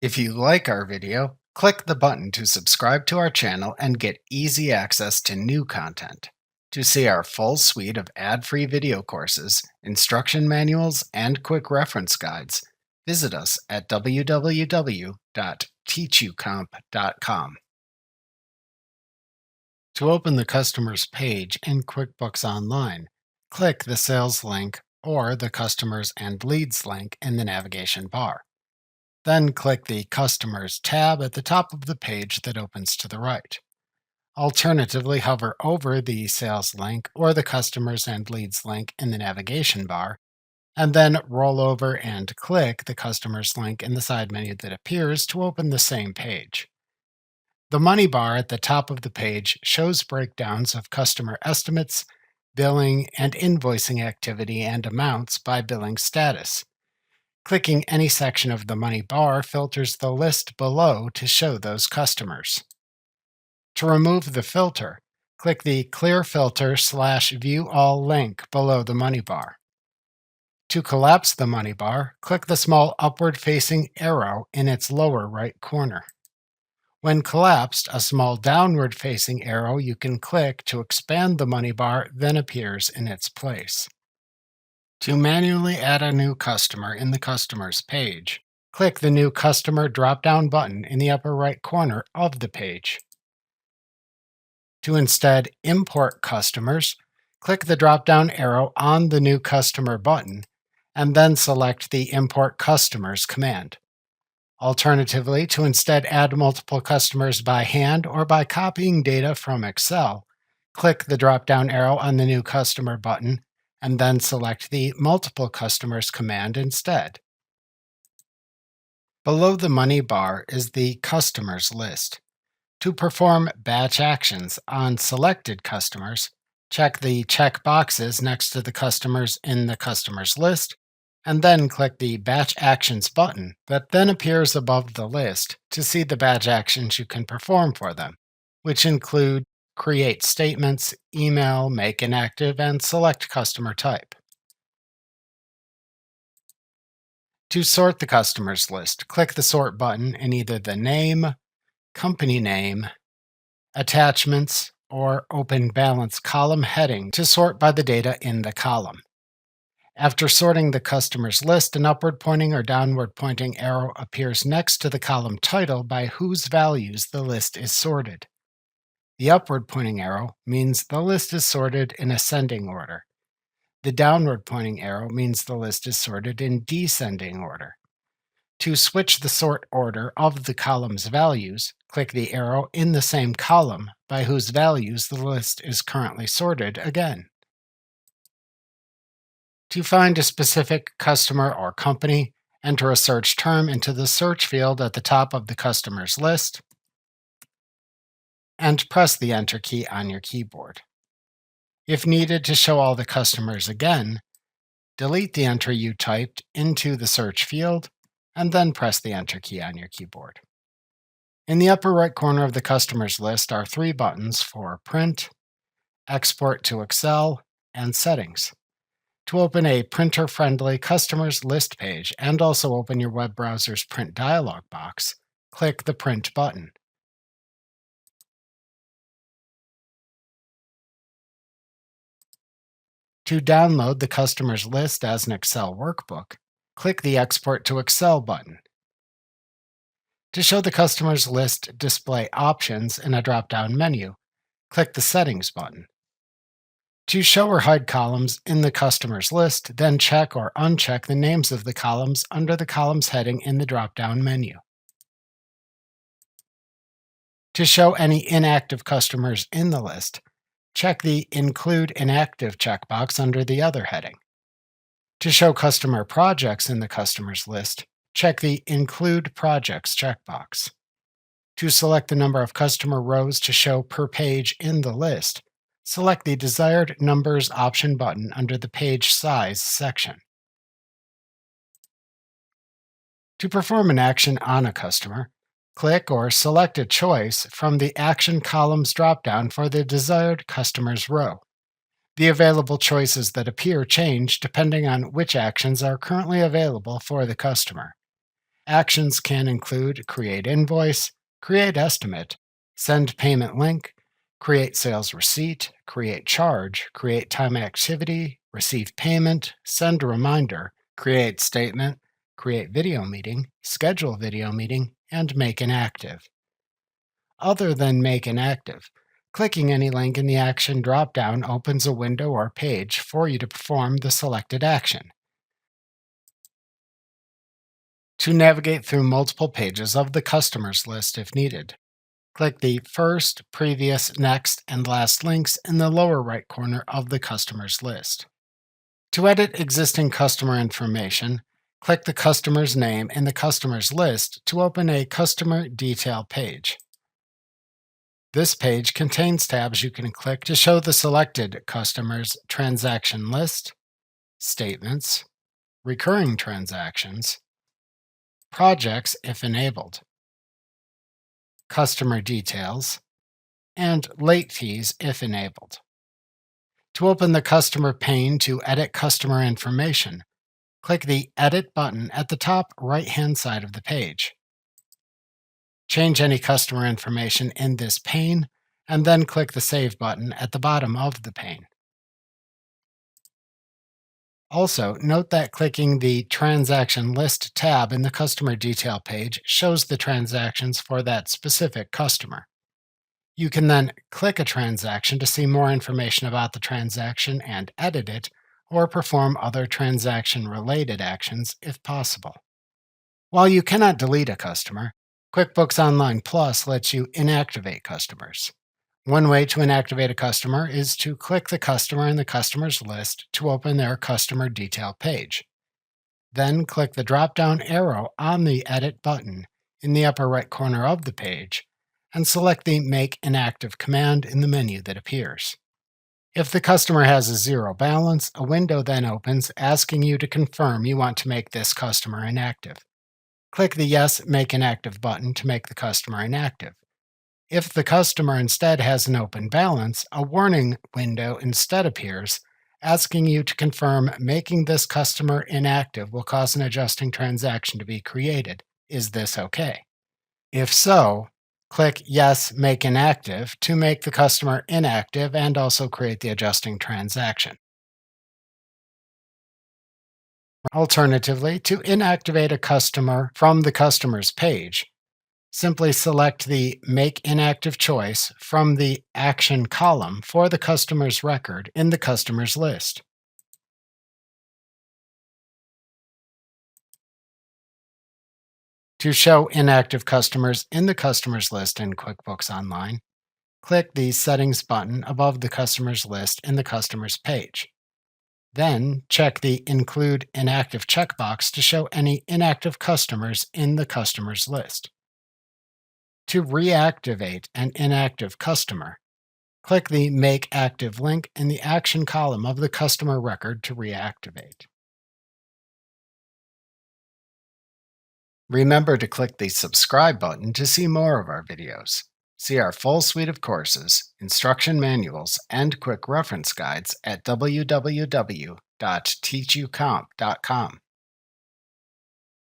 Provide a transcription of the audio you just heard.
If you like our video, click the button to subscribe to our channel and get easy access to new content. To see our full suite of ad-free video courses, instruction manuals, and quick reference guides, visit us at www.teachucomp.com. To open the customer's page in QuickBooks Online, click the Sales link or the Customers and Leads link in the navigation bar. Then click the Customers tab at the top of the page that opens to the right. Alternatively, hover over the Sales link or the Customers and Leads link in the navigation bar, and then roll over and click the Customers link in the side menu that appears to open the same page. The money bar at the top of the page shows breakdowns of customer estimates, billing, and invoicing activity and amounts by billing status. Clicking any section of the money bar filters the list below to show those customers. To remove the filter, click the Clear Filter / View All link below the money bar. To collapse the money bar, click the small upward-facing arrow in its lower right corner. When collapsed, a small downward-facing arrow you can click to expand the money bar then appears in its place. To manually add a new customer in the Customers page, click the New Customer drop-down button in the upper right corner of the page. To instead import customers, click the drop-down arrow on the New Customer button, and then select the Import Customers command. Alternatively, to instead add multiple customers by hand or by copying data from Excel, click the drop-down arrow on the New Customer button, and then select the Multiple Customers command instead. Below the money bar is the Customers list. To perform batch actions on selected customers, check the check boxes next to the customers in the Customers list, and then click the Batch Actions button that then appears above the list to see the batch actions you can perform for them, which include create statements, email, make inactive, and select customer type. To sort the customers list, click the Sort button in either the Name, Company Name, Attachments, or Open Balance column heading to sort by the data in the column. After sorting the customers list, an upward pointing or downward pointing arrow appears next to the column title by whose values the list is sorted. The upward pointing arrow means the list is sorted in ascending order. The downward pointing arrow means the list is sorted in descending order. To switch the sort order of the column's values, click the arrow in the same column by whose values the list is currently sorted again. To find a specific customer or company, enter a search term into the search field at the top of the customer's list and press the Enter key on your keyboard. If needed to show all the customers again, delete the entry you typed into the search field and then press the Enter key on your keyboard. In the upper right corner of the customers list are 3 buttons for Print, Export to Excel, and Settings. To open a printer-friendly customers list page and also open your web browser's print dialog box, click the Print button. To download the customers list as an Excel workbook, click the Export to Excel button. To show the customers list display options in a drop-down menu, click the Settings button. To show or hide columns in the customers list, then check or uncheck the names of the columns under the columns heading in the drop-down menu. To show any inactive customers in the list, check the Include Inactive checkbox under the Other heading. To show customer projects in the customers list, check the Include Projects checkbox. To select the number of customer rows to show per page in the list, select the desired numbers option button under the Page Size section. To perform an action on a customer, click or select a choice from the Action Columns dropdown for the desired customer's row. The available choices that appear change depending on which actions are currently available for the customer. Actions can include create invoice, create estimate, send payment link, create sales receipt, create charge, create time activity, receive payment, send a reminder, create statement, create video meeting, schedule video meeting, and make inactive. Other than make inactive, clicking any link in the action dropdown opens a window or page for you to perform the selected action. To navigate through multiple pages of the customers list if needed, click the first, previous, next, and last links in the lower right corner of the customers list. To edit existing customer information, click the customer's name in the customers list to open a customer detail page. This page contains tabs you can click to show the selected customer's transaction list, statements, recurring transactions, projects if enabled, customer details, and late fees if enabled. To open the customer pane to edit customer information, click the Edit button at the top right-hand side of the page. Change any customer information in this pane, and then click the Save button at the bottom of the pane. Also, note that clicking the Transaction List tab in the Customer Detail page shows the transactions for that specific customer. You can then click a transaction to see more information about the transaction and edit it, or perform other transaction-related actions if possible. While you cannot delete a customer, QuickBooks Online Plus lets you inactivate customers. One way to inactivate a customer is to click the customer in the customer's list to open their customer detail page. Then click the drop-down arrow on the Edit button in the upper right corner of the page and select the Make Inactive command in the menu that appears. If the customer has a zero balance, a window then opens asking you to confirm you want to make this customer inactive. Click the Yes, Make Inactive button to make the customer inactive. If the customer instead has an open balance, a warning window instead appears asking you to confirm making this customer inactive will cause an adjusting transaction to be created. Is this okay? If so, click Yes, Make Inactive to make the customer inactive and also create the adjusting transaction. Alternatively, to inactivate a customer from the customer's page, simply select the Make Inactive choice from the Action column for the customer's record in the customer's list. To show inactive customers in the customer's list in QuickBooks Online, click the Settings button above the customer's list in the customer's page. Then check the Include Inactive checkbox to show any inactive customers in the customer's list. To reactivate an inactive customer, click the Make Active link in the Action column of the customer record to reactivate. Remember to click the Subscribe button to see more of our videos. See our full suite of courses, instruction manuals, and quick reference guides at www.teachucomp.com.